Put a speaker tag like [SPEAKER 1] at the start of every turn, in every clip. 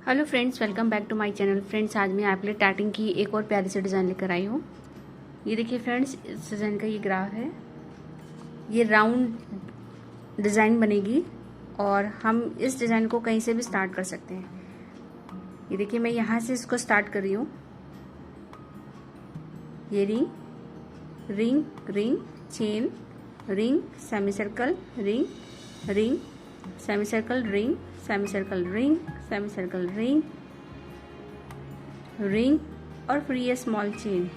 [SPEAKER 1] Hello friends, welcome back to my channel. Friends, आज मैं आपके लिए टार्टिंग की एक और प्यारी सी डिज़ाइन लेकर आई हूँ। ये देखिए फ्रेंड्स, इस डिज़ाइन का ये ग्राफ है। ये राउंड डिज़ाइन बनेगी और हम इस डिज़ाइन को कहीं से भी स्टार्ट कर सकते हैं। ये देखिए, मैं यहाँ से इसको स्टार्ट कर रही हूँ। ये ring ring ring, chain, ring, semi circle, ring ring, semi circle, ring, semi circle, ring, semi circle, ring, ring, और फिर ये small chain,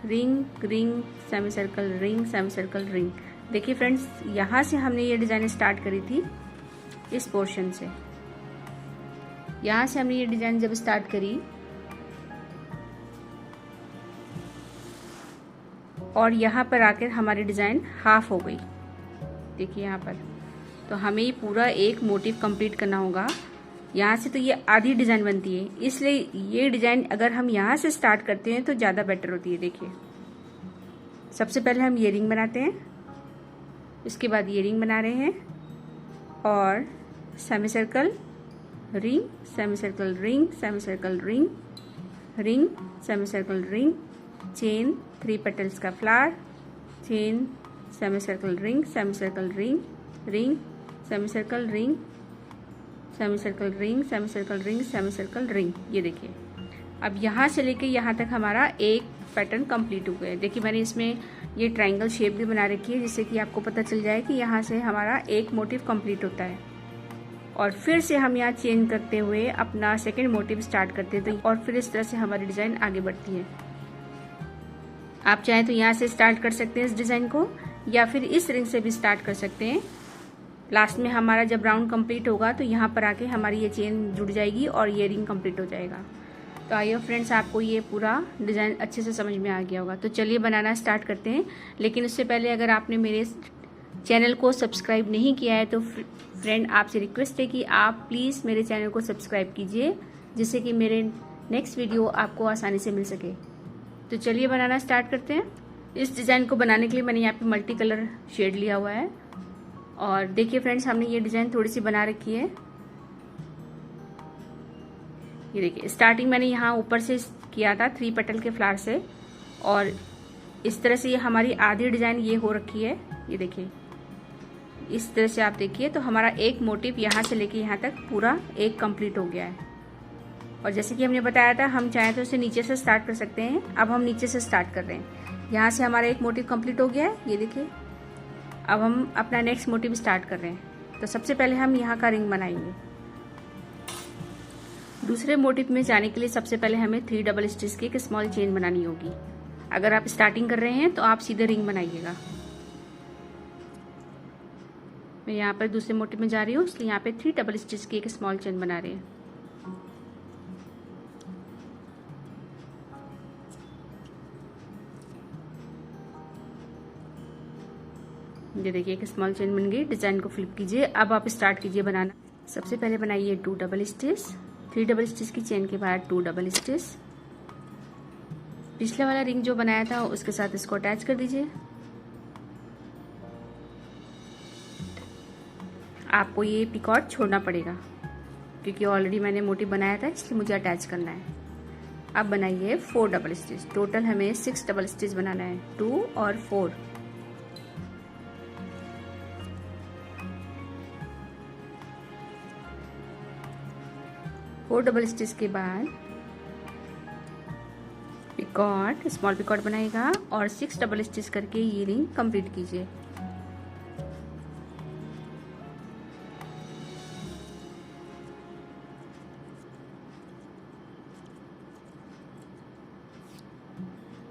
[SPEAKER 1] ring ring, semi circle, ring, semi circle, ring. देखिए फ्रेंड्स, यहाँ से हमने ये डिज़ाइन स्टार्ट करी थी, इस पोर्शन से। यहाँ से हमने ये डिज़ाइन जब स्टार्ट करी और यहाँ पर आकर हमारी डिज़ाइन हाफ हो गई। देखिए यहाँ पर, तो हमें ये पूरा एक मोटिव कंप्लीट करना होगा। यहाँ से तो ये आधी डिज़ाइन बनती है, इसलिए ये डिज़ाइन अगर हम यहाँ से स्टार्ट करते हैं तो ज़्यादा बेटर होती है। देखिए, सबसे पहले हम ये रिंग बनाते हैं, इसके बाद ये रिंग बना रहे हैं और semi circle, ring, semi circle, ring, semi circle, ring, ring, semi circle, ring, chain, 3 petals का flower, chain, semi circle, ring, semi circle, ring, ring, semi circle, ring, semi circle, ring, semi circle, ring, semi circle, ring. ये देखिए, अब यहाँ से लेके यहाँ तक हमारा एक पैटर्न कंप्लीट हो गया। देखिए, मैंने इसमें ये ट्रायंगल शेप भी बना रखी है, जिससे कि आपको पता चल जाए कि यहाँ से हमारा एक मोटिव कंप्लीट होता है। और फिर से हम यहाँ चेंज करते हुए अपना सेकेंड मोटिव स्टार्ट करते हैं, तो और फिर इस तरह से हमारी डिज़ाइन आगे बढ़ती है। आप चाहें तो यहाँ से स्टार्ट कर सकते हैं इस डिज़ाइन को, या फिर इस रिंग से भी स्टार्ट कर सकते हैं। लास्ट में हमारा जब राउंड कंप्लीट होगा तो यहाँ पर आके हमारी ये चेन जुड़ जाएगी और ये रिंग कंप्लीट हो जाएगा। तो आइए फ्रेंड्स, आपको ये पूरा डिज़ाइन अच्छे से समझ में आ गया होगा। तो चलिए बनाना स्टार्ट करते हैं। लेकिन उससे पहले अगर आपने मेरे चैनल को सब्सक्राइब नहीं किया है तो फ्रेंड, आपसे रिक्वेस्ट है कि आप प्लीज़ मेरे चैनल को सब्सक्राइब कीजिए, जिससे कि मेरे नेक्स्ट वीडियो आपको आसानी से मिल सके। तो चलिए बनाना स्टार्ट करते हैं। इस डिज़ाइन को बनाने के लिए मैंने यहाँ पे मल्टी कलर शेड लिया हुआ है। और देखिए फ्रेंड्स, हमने ये डिज़ाइन थोड़ी सी बना रखी है। ये देखिए, स्टार्टिंग मैंने यहाँ ऊपर से किया था 3 पेटल के फ्लावर से, और इस तरह से ये हमारी आधी डिज़ाइन ये हो रखी है। ये देखिए, इस तरह से आप देखिए, तो हमारा एक मोटिव यहाँ से लेके यहाँ तक पूरा एक कंप्लीट हो गया है। और जैसे कि हमने बताया था, हम चाहें तो इसे नीचे से स्टार्ट कर सकते हैं। अब हम नीचे से स्टार्ट कर रहे हैं। यहाँ से हमारा एक मोटिव कंप्लीट हो गया है। ये देखिए, अब हम अपना नेक्स्ट मोटिव स्टार्ट कर रहे हैं। तो सबसे पहले हम यहाँ का रिंग बनाएंगे। दूसरे मोटिव में जाने के लिए सबसे पहले हमें 3 डबल स्टिच की एक स्मॉल चेन बनानी होगी। अगर आप स्टार्टिंग कर रहे हैं तो आप सीधे रिंग बनाइएगा। मैं यहाँ पर दूसरे मोटिव में जा रही हूँ, इसलिए यहाँ पे 3 डबल स्टिच की एक स्मॉल चेन बना रहे हैं। ये देखिए, एक स्मॉल चेन बन गई। डिजाइन को फ्लिप कीजिए। अब आप स्टार्ट कीजिए बनाना। सबसे पहले बनाइए 2 डबल स्टिच, 3 डबल स्टिच की चेन के बाद 2 डबल स्टिच। पिछला वाला रिंग जो बनाया था उसके साथ इसको अटैच कर दीजिए। आपको ये पिकॉट छोड़ना पड़ेगा, क्योंकि ऑलरेडी मैंने मोटिव बनाया था, इसलिए मुझे अटैच करना है। अब बनाइए 4 डबल स्टिच। टोटल हमें 6 डबल स्टिच बनाना है, 2 और 4। फोर डबल स्टिच के बाद पिकॉट, स्मॉल पिकॉट बनाएगा और 6 डबल स्टिच करके ये रिंग कंप्लीट कीजिए।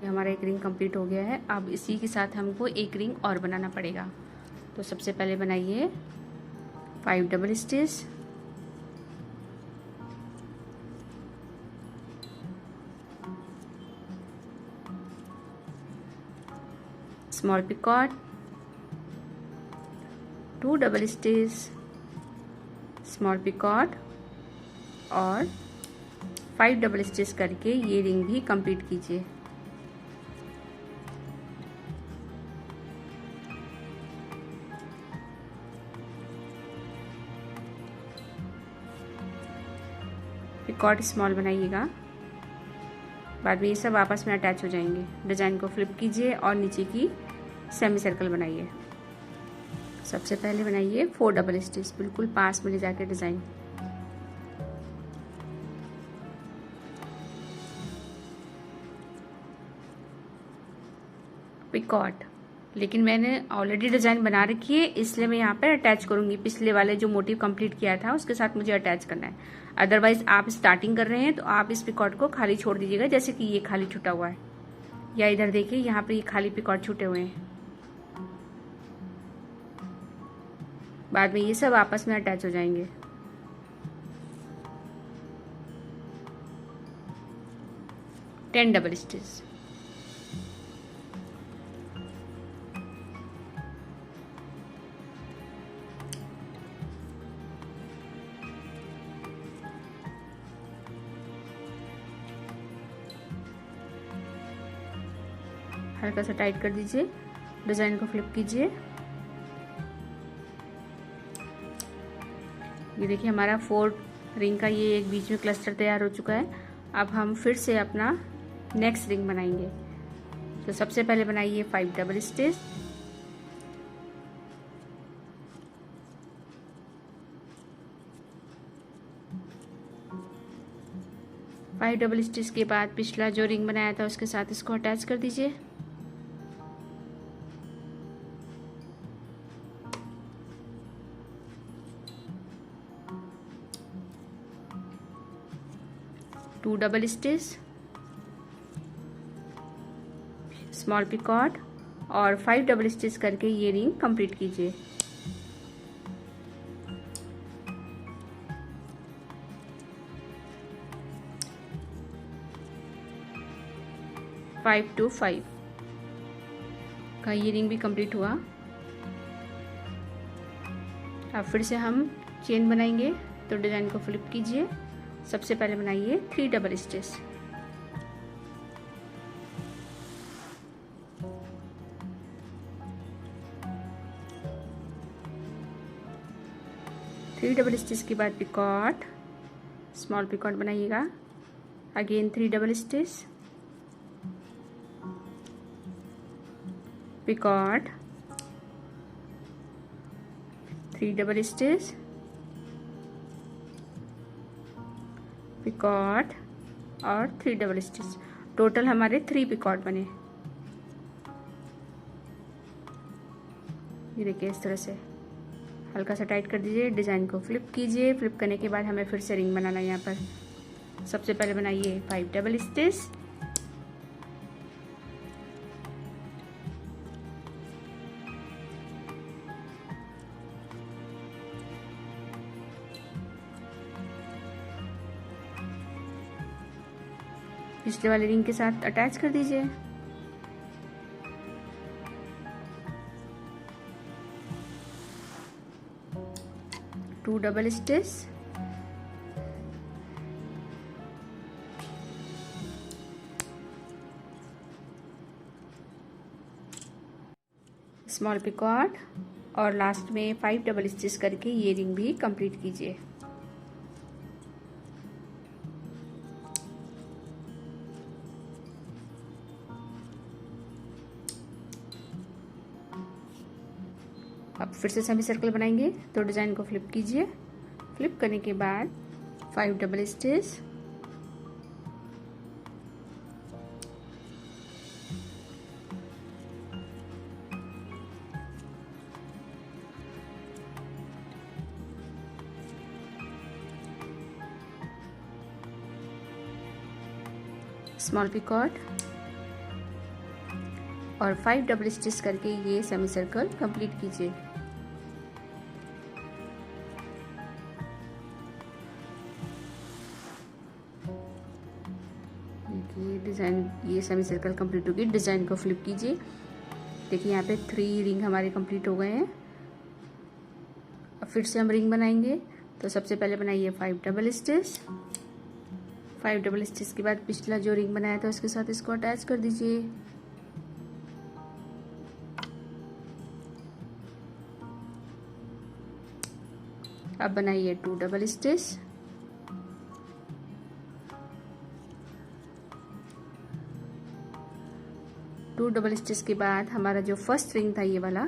[SPEAKER 1] हमारा एक रिंग कंप्लीट हो गया है। अब इसी के साथ हमको एक रिंग और बनाना पड़ेगा। तो सबसे पहले बनाइए 5 double stitch, small picot, 2 double stitch, small picot और 5 डबल स्टिच करके ये रिंग भी कंप्लीट कीजिए। पिकॉट स्मॉल बनाइएगा। बाद में ये सब आपस में अटैच हो जाएंगे। डिज़ाइन को फ्लिप कीजिए और नीचे की सेमी सर्कल बनाइए। सबसे पहले बनाइए 4 डबल स्टिच, बिल्कुल पास में ले जाके डिज़ाइन। पिकॉट, लेकिन मैंने ऑलरेडी डिज़ाइन बना रखी है, इसलिए मैं यहाँ पर अटैच करूँगी। पिछले वाले जो मोटिव कंप्लीट किया था उसके साथ मुझे अटैच करना है। अदरवाइज आप स्टार्टिंग कर रहे हैं तो आप इस पिकॉट को खाली छोड़ दीजिएगा, जैसे कि ये खाली छूटा हुआ है, या इधर देखिए यहाँ पर ये खाली पिकॉट छूटे हुए हैं। बाद में ये सब आपस में अटैच हो जाएंगे। Ten double stitch. हल्का सा टाइट कर दीजिए, डिज़ाइन को फ्लिप कीजिए। ये देखिए हमारा 4 रिंग का ये एक बीच में क्लस्टर तैयार हो चुका है। अब हम फिर से अपना नेक्स्ट रिंग बनाएंगे। तो सबसे पहले बनाइए 5 double stitch. Five double stitch के बाद पिछला जो रिंग बनाया था उसके साथ इसको अटैच कर दीजिए। Two double stitch, small picot और 5 डबल स्टिच करके ये रिंग कंप्लीट कीजिए। फाइव टू 5 का ये रिंग भी कंप्लीट हुआ। अब फिर से हम चेन बनाएंगे। तो डिज़ाइन को फ्लिप कीजिए। सबसे पहले बनाइए 3 double stitch. Three double stitch के बाद पिकॉट, स्मॉल पिकॉट बनाइएगा। Again 3 double stitch, picot, 3 double stitch, picot और 3 डबल स्टिच। टोटल हमारे 3 पिकॉट बने। ये देखिए इस तरह से हल्का सा टाइट कर दीजिए। डिज़ाइन को फ्लिप कीजिए। फ्लिप करने के बाद हमें फिर से रिंग बनाना है। यहाँ पर सबसे पहले बनाइए 5 डबल स्टिच, पिछले वाले रिंग के साथ अटैच कर दीजिए। Two double stitch, small picot और लास्ट में 5 डबल स्टिच करके ये रिंग भी कंप्लीट कीजिए। अब फिर से सेमी सर्कल बनाएंगे। तो डिज़ाइन को फ्लिप कीजिए। फ्लिप करने के बाद 5 डबल स्टिच, स्मॉल पिकॉट और 5 डबल स्टिच करके ये सेमी सर्कल कंप्लीट कीजिए। देखिए डिज़ाइन, ये सेमी सर्कल कंप्लीट होगी। डिज़ाइन को फ्लिप कीजिए। देखिए यहाँ पे 3 रिंग हमारे कंप्लीट हो गए हैं। अब फिर से हम रिंग बनाएंगे। तो सबसे पहले बनाइए 5 डबल स्टिच। 5 डबल स्टिच के बाद पिछला जो रिंग बनाया था उसके साथ इसको अटैच कर दीजिए। अब बनाइए 2 डबल स्टिच, 2 डबल स्टिच के बाद हमारा जो फर्स्ट रिंग था ये वाला,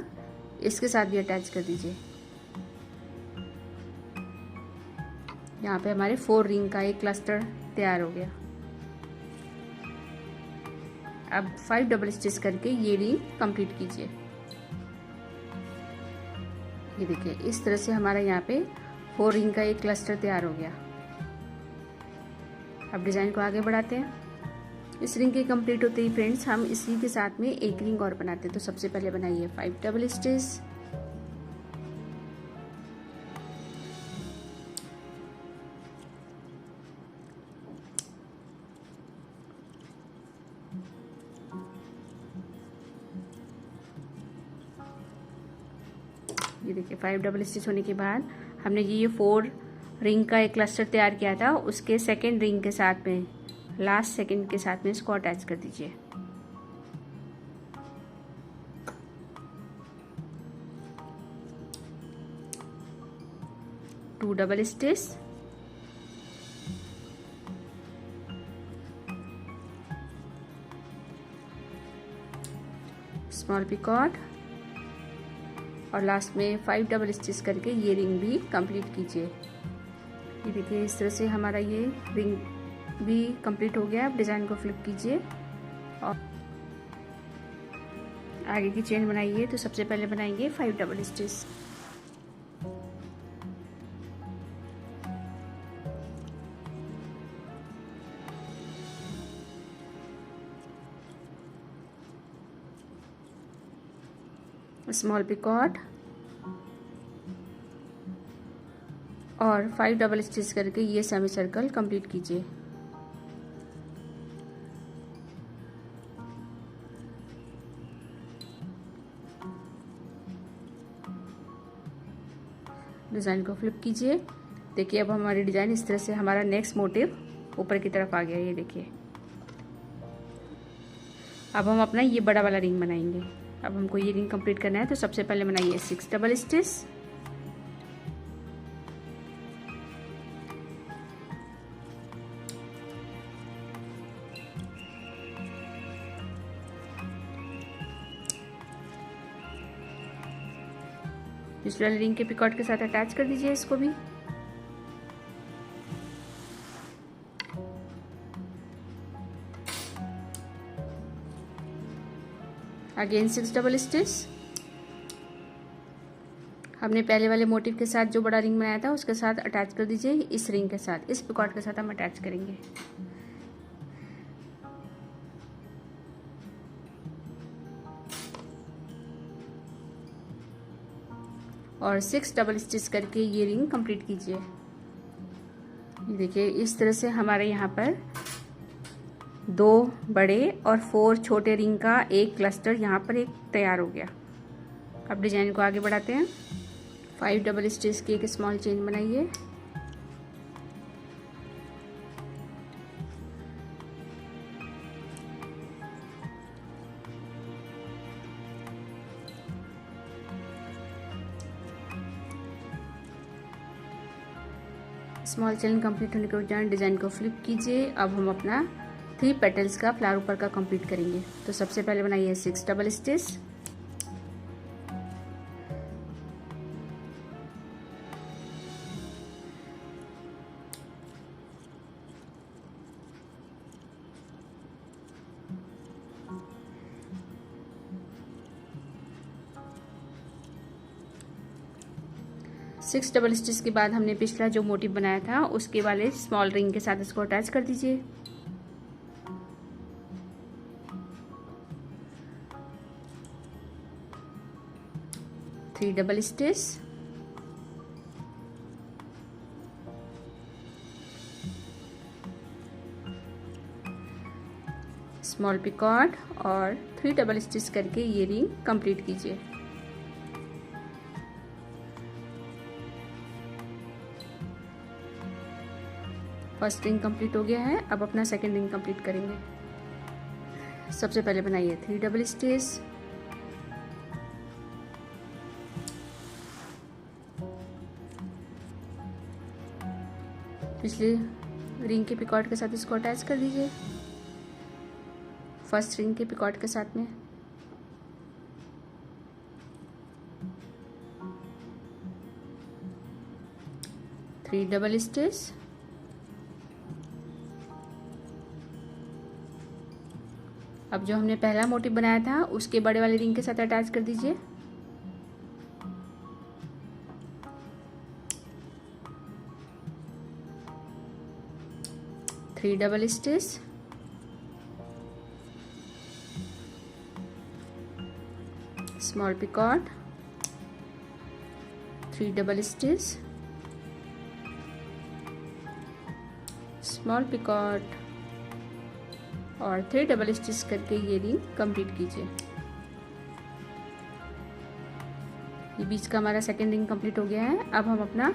[SPEAKER 1] इसके साथ भी अटैच कर दीजिए। यहाँ पे हमारे 4 रिंग का एक क्लस्टर तैयार हो गया। अब 5 डबल स्टिच करके ये रिंग कंप्लीट कीजिए। ये देखिए इस तरह से हमारा यहाँ पे 4 रिंग का एक क्लस्टर तैयार हो गया। अब डिजाइन को आगे बढ़ाते हैं। इस रिंग के कंप्लीट होते ही फ्रेंड्स हम इसी के साथ में एक रिंग और बनाते हैं। तो सबसे पहले बनाइए 5 डबल स्टिच, ये देखिए 5 डबल स्टिच होने के बाद हमने ये 4 रिंग का एक क्लस्टर तैयार किया था, उसके सेकेंड रिंग के साथ में, लास्ट सेकेंड के साथ में इसको अटैच कर दीजिए। Two double stitch, small picot और लास्ट में 5 डबल स्टिच करके ये रिंग भी कंप्लीट कीजिए। ये देखिए इस तरह से हमारा ये रिंग भी कंप्लीट हो गया। अब डिजाइन को फ्लिप कीजिए और आगे की चेन बनाइए। तो सबसे पहले बनाएंगे 5 डबल स्टिच, स्मॉल पिकॉट और 5 डबल स्टिच करके ये सेमी सर्कल कंप्लीट कीजिए। डिजाइन को फ्लिप कीजिए। देखिए अब हमारी डिजाइन इस तरह से, हमारा नेक्स्ट मोटिव ऊपर की तरफ आ गया। ये देखिए अब हम अपना ये बड़ा वाला रिंग बनाएंगे। अब हमको ये रिंग कंप्लीट करना है। तो सबसे पहले बनाइए 6 डबल स्टिच, पिछले वाले रिंग के पिकॉट के साथ अटैच कर दीजिए इसको भी। अगेन 6 डबल स्टिच, हमने पहले वाले मोटिव के साथ जो बड़ा रिंग बनाया था उसके साथ अटैच कर दीजिए। इस रिंग के साथ, इस पिकॉट के साथ हम अटैच करेंगे। और 6 डबल स्टिच करके ये रिंग कंप्लीट कीजिए। देखिए इस तरह से हमारे यहाँ पर 2 बड़े और 4 छोटे रिंग का एक क्लस्टर यहाँ पर एक तैयार हो गया। अब डिजाइन को आगे बढ़ाते हैं। 5 डबल स्टिच की एक स्मॉल चेन बनाइए, स्मॉल चेन कंप्लीट होने के बाद डिजाइन को फ्लिप कीजिए। अब हम अपना 3 पेटल्स का फ्लावर ऊपर का कंप्लीट करेंगे। तो सबसे पहले बनाइए 6 double stitch, six double stitch के बाद हमने पिछला जो मोटिव बनाया था उसके वाले स्मॉल रिंग के साथ इसको अटैच कर दीजिए। Three double stitch, small picot और 3 डबल स्टिच करके ये रिंग कंप्लीट कीजिए। फर्स्ट रिंग कंप्लीट हो गया है। अब अपना सेकंड रिंग कंप्लीट करेंगे। सबसे पहले बनाइए 3 डबल स्टिच, पिछले रिंग के पिकॉट के साथ इसको अटैच कर दीजिए। फर्स्ट रिंग के पिकॉट के साथ में। थ्री डबल स्टिच, अब जो हमने पहला मोटिव बनाया था उसके बड़े वाले रिंग के साथ अटैच कर दीजिए। Three double stitch, small picot, three double stitch, small picot और थ्री डबल स्टिच करके ये रिंग कंप्लीट कीजिए। ये बीच का हमारा सेकेंड रिंग कंप्लीट हो गया है। अब हम अपना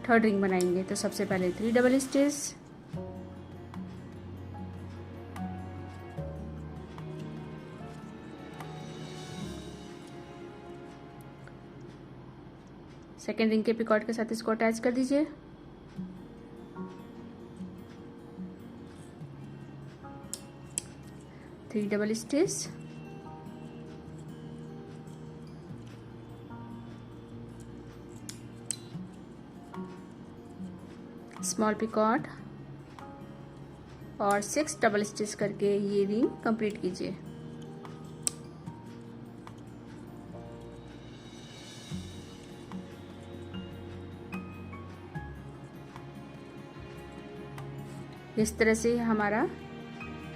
[SPEAKER 1] थर्ड रिंग बनाएंगे। तो सबसे पहले three double stitch, second ring के पिकॉट के साथ इसको अटैच कर दीजिए। Three double stitch, small picot और 6 डबल स्टिच करके ये रिंग कंप्लीट कीजिए। इस तरह से हमारा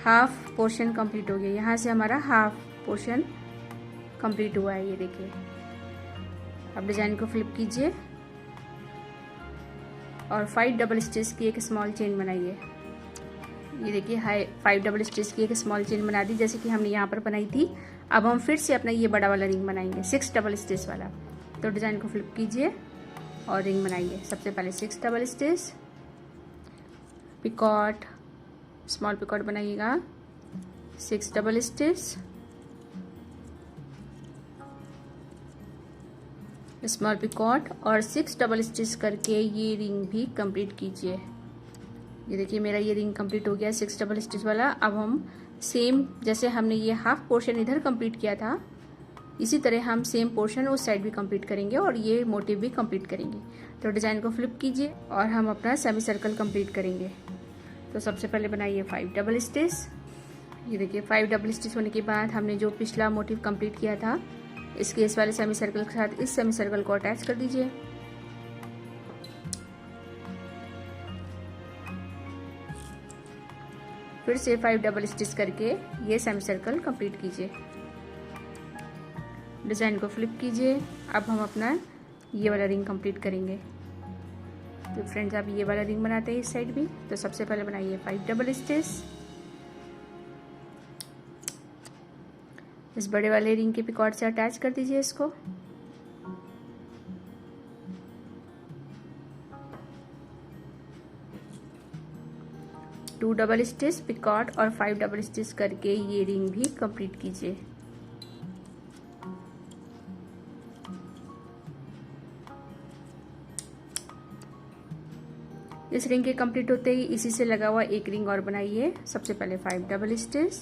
[SPEAKER 1] हाफ पोर्शन कंप्लीट हो गया। यहाँ से हमारा हाफ पोर्शन कंप्लीट हुआ है, ये देखिए। अब डिजाइन को फ्लिप कीजिए और 5 डबल स्टिच की एक स्मॉल चेन बनाइए। ये देखिए 5 डबल स्टिच की एक स्मॉल चेन बना दी जैसे कि हमने यहाँ पर बनाई थी। अब हम फिर से अपना ये बड़ा वाला रिंग बनाएंगे 6 डबल स्टिच वाला। तो डिजाइन को फ्लिप कीजिए और रिंग बनाइए। सबसे पहले 6 double stitch, picot, small picot बनाइएगा, 6 डबल स्टिच, स्मॉल पिकॉट और 6 डबल स्टिच करके ये रिंग भी कंप्लीट कीजिए। ये देखिए मेरा ये रिंग कंप्लीट हो गया 6 डबल स्टिच वाला। अब हम सेम जैसे हमने ये हाफ पोर्शन इधर कंप्लीट किया था, इसी तरह हम सेम पोर्शन उस साइड भी कंप्लीट करेंगे और ये मोटिव भी कंप्लीट करेंगे। तो डिजाइन को फ्लिप कीजिए और हम अपना सेमी सर्कल कंप्लीट करेंगे। तो सबसे पहले बनाइए 5 डबल स्टिच। ये देखिए 5 डबल स्टिच होने के बाद हमने जो पिछला मोटिव कंप्लीट किया था इसके इस वाले सेमी सर्कल के साथ इस सेमी सर्कल को अटैच कर दीजिए। फिर से 5 डबल स्टिच करके ये सेमी सर्कल कंप्लीट कीजिए। डिजाइन को फ्लिप कीजिए। अब हम अपना ये वाला रिंग कंप्लीट करेंगे। तो फ्रेंड्स आप ये वाला रिंग बनाते हैं इस साइड भी। तो सबसे पहले बनाइए 5 डबल स्टिच, इस बड़े वाले रिंग के पिकॉट से अटैच कर दीजिए इसको। टू डबल स्टिच, पिकॉट और 5 डबल स्टिच करके ये रिंग भी कंप्लीट कीजिए। इस रिंग के कंप्लीट होते ही इसी से लगा हुआ एक रिंग और बनाइए। सबसे पहले 5 डबल स्टिच,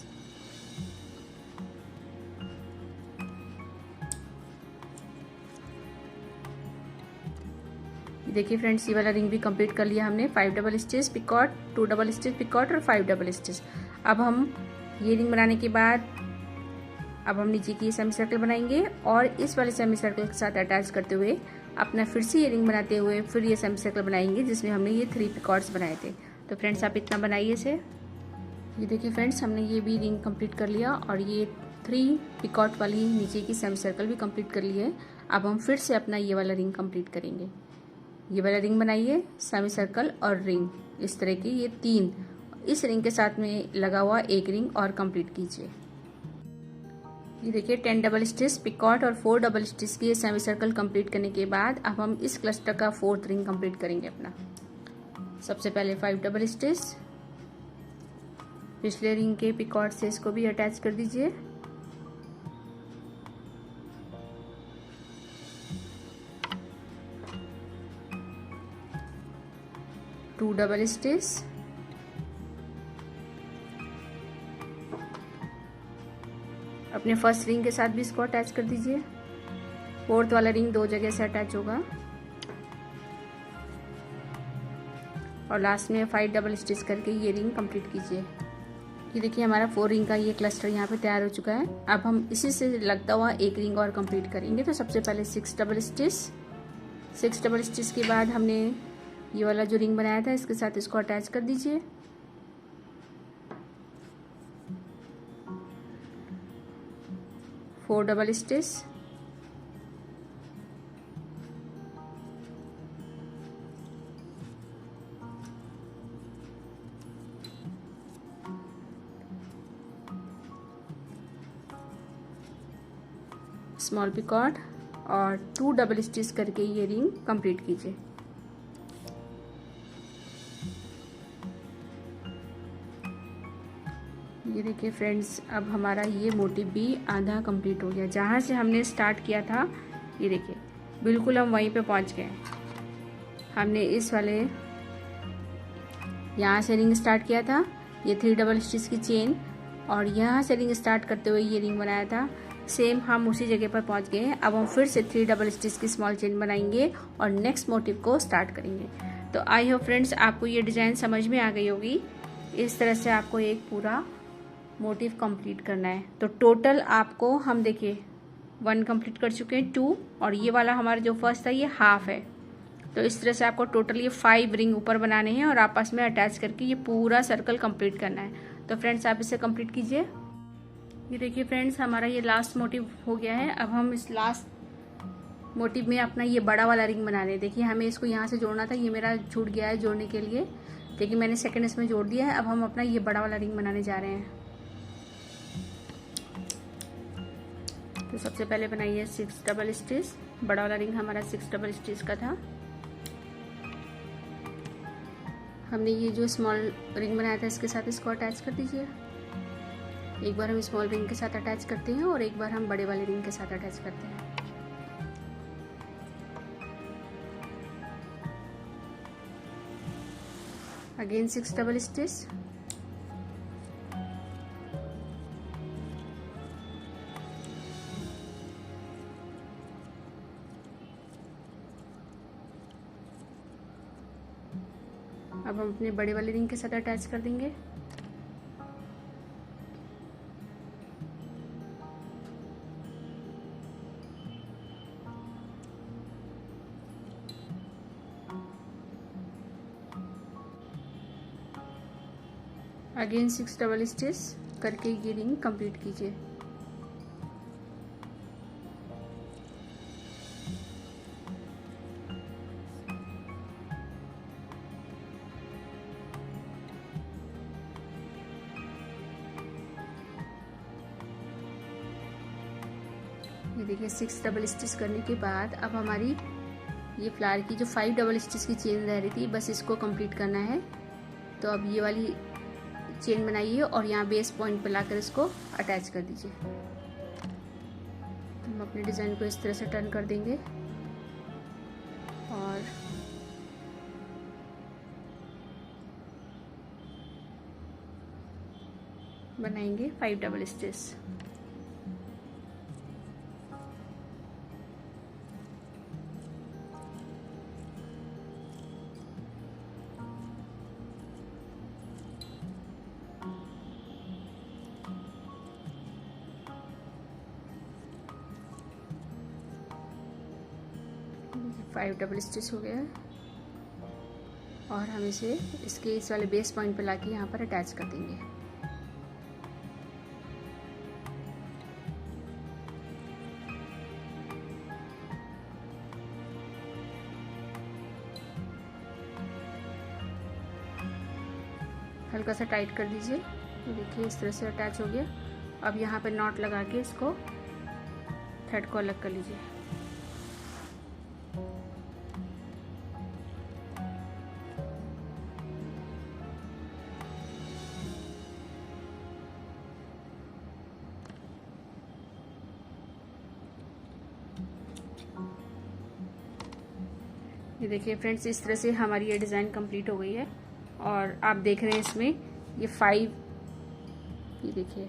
[SPEAKER 1] देखिए फ्रेंड्स ये वाला रिंग भी कंप्लीट कर लिया हमने। 5 double stitch, picot, 2 double stitch, picot और 5 डबल स्टिच। अब हम ये रिंग बनाने के बाद अब हम नीचे की सेमी सर्कल बनाएंगे और इस वाले सेमी सर्कल के साथ अटैच करते हुए अपना फिर से ये रिंग बनाते हुए फिर ये सेमी सर्कल बनाएंगे जिसमें हमने ये 3 पिकॉट्स बनाए थे। तो फ्रेंड्स आप इतना बनाइए इसे। ये देखिए फ्रेंड्स हमने ये भी रिंग कंप्लीट कर लिया और ये 3 पिकॉट वाली नीचे की सेमी सर्कल भी कंप्लीट कर ली है। अब हम फिर से अपना ये वाला रिंग कंप्लीट करेंगे। ये वाला रिंग बनाइए, सेमी सर्कल और रिंग, इस तरह की ये 3 इस रिंग के साथ में लगा हुआ एक रिंग और कंप्लीट कीजिए। ये देखिए 10 डबल स्टिच, पिकॉट और 4 डबल स्टिच की सेमी सर्कल कंप्लीट करने के बाद अब हम इस क्लस्टर का 4th रिंग कंप्लीट करेंगे अपना। सबसे पहले 5 डबल स्टिच, पिछले रिंग के पिकॉट से इसको भी अटैच कर दीजिए। टू डबल स्टिच, अपने फर्स्ट रिंग के साथ भी इसको अटैच कर दीजिए। फोर्थ वाला रिंग 2 जगह से अटैच होगा और लास्ट में 5 डबल स्टिच करके ये रिंग कंप्लीट कीजिए। ये देखिए हमारा 4 रिंग का ये क्लस्टर यहाँ पे तैयार हो चुका है। अब हम इसी से लगता हुआ एक रिंग और कंप्लीट करेंगे। तो सबसे पहले 6 डबल स्टिच, 6 डबल स्टिच के बाद हमने ये वाला जो रिंग बनाया था इसके साथ इसको अटैच कर दीजिए। Four double stitch, small picot और 2 डबल स्टिच करके ये रिंग कंप्लीट कीजिए। ये देखिए फ्रेंड्स, अब हमारा ये मोटिव भी आधा कंप्लीट हो गया। जहाँ से हमने स्टार्ट किया था ये देखिए बिल्कुल हम वहीं पे पहुँच गए। हमने इस वाले यहाँ से रिंग स्टार्ट किया था, ये 3 डबल स्टिच की चेन, और यहाँ से रिंग स्टार्ट करते हुए ये रिंग बनाया था। सेम हम उसी जगह पर पहुँच गए हैं। अब हम फिर से 3 डबल स्टिच की स्मॉल चेन बनाएंगे और नेक्स्ट मोटिव को स्टार्ट करेंगे। तो आई होप फ्रेंड्स आपको ये डिज़ाइन समझ में आ गई होगी। इस तरह से आपको एक पूरा मोटिव कंप्लीट करना है। तो टोटल आपको हम देखिए 1 कंप्लीट कर चुके हैं, 2, और ये वाला हमारा जो फर्स्ट था ये हाफ है। तो इस तरह से आपको टोटल ये 5 रिंग ऊपर बनाने हैं और आपस में अटैच करके ये पूरा सर्कल कंप्लीट करना है। तो फ्रेंड्स आप इसे कंप्लीट कीजिए। ये देखिए फ्रेंड्स हमारा ये लास्ट मोटिव हो गया है। अब हम इस लास्ट मोटिव में अपना ये बड़ा वाला रिंग बना रहे हैं। देखिए हमें इसको यहाँ से जोड़ना था, ये मेरा छूट गया है जोड़ने के लिए, लेकिन मैंने सेकंड इसमें जोड़ दिया है। अब हम अपना ये बड़ा वाला रिंग बनाने जा रहे हैं। तो सबसे पहले बनाइए 6 डबल स्टिच। बड़ा वाला रिंग हमारा 6 डबल स्टिच का था। हमने ये जो स्मॉल रिंग बनाया था इसके साथ इसको अटैच कर दीजिए। एक बार हम स्मॉल रिंग के साथ अटैच करते हैं और एक बार हम बड़े वाले रिंग के साथ अटैच करते हैं। अगेन 6 डबल स्टिच, अब हम अपने बड़े वाले रिंग के साथ अटैच कर देंगे। अगेन 6 डबल स्टिच करके ये रिंग कंप्लीट कीजिए। ये देखिए 6 डबल स्टिच करने के बाद अब हमारी ये फ्लावर की जो 5 डबल स्टिच की चेन रह रही थी बस इसको कंप्लीट करना है। तो अब ये वाली चेन बनाइए और यहाँ बेस पॉइंट पर लाकर इसको अटैच कर दीजिए। हम अपने डिज़ाइन को इस तरह से टर्न कर देंगे और बनाएंगे 5 double stitch. Five double stitch हो गया है और हम इसे इसके इस वाले बेस पॉइंट पर लाके यहाँ पर अटैच कर देंगे। हल्का सा टाइट कर दीजिए। देखिए इस तरह से अटैच हो गया। अब यहाँ पर नॉट लगा के इसको थ्रेड को अलग कर लीजिए। ये देखिए फ्रेंड्स इस तरह से हमारी ये डिज़ाइन कंप्लीट हो गई है और आप देख रहे हैं इसमें ये 5, ये देखिए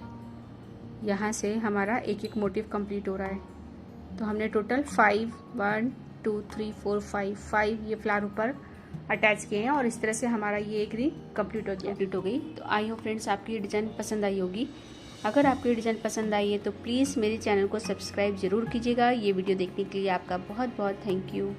[SPEAKER 1] यहाँ से हमारा एक एक मोटिव कंप्लीट हो रहा है। तो हमने टोटल 5 1 2 3 4 5 ये फ्लावर ऊपर अटैच किए हैं और इस तरह से हमारा ये एक रिंग कंप्लीट हो गई। तो आई होप फ्रेंड्स आपकी ये डिज़ाइन पसंद आई होगी। अगर आपको ये डिज़ाइन पसंद आई है तो प्लीज़ मेरे चैनल को सब्सक्राइब ज़रूर कीजिएगा। ये वीडियो देखने के लिए आपका बहुत बहुत थैंक यू।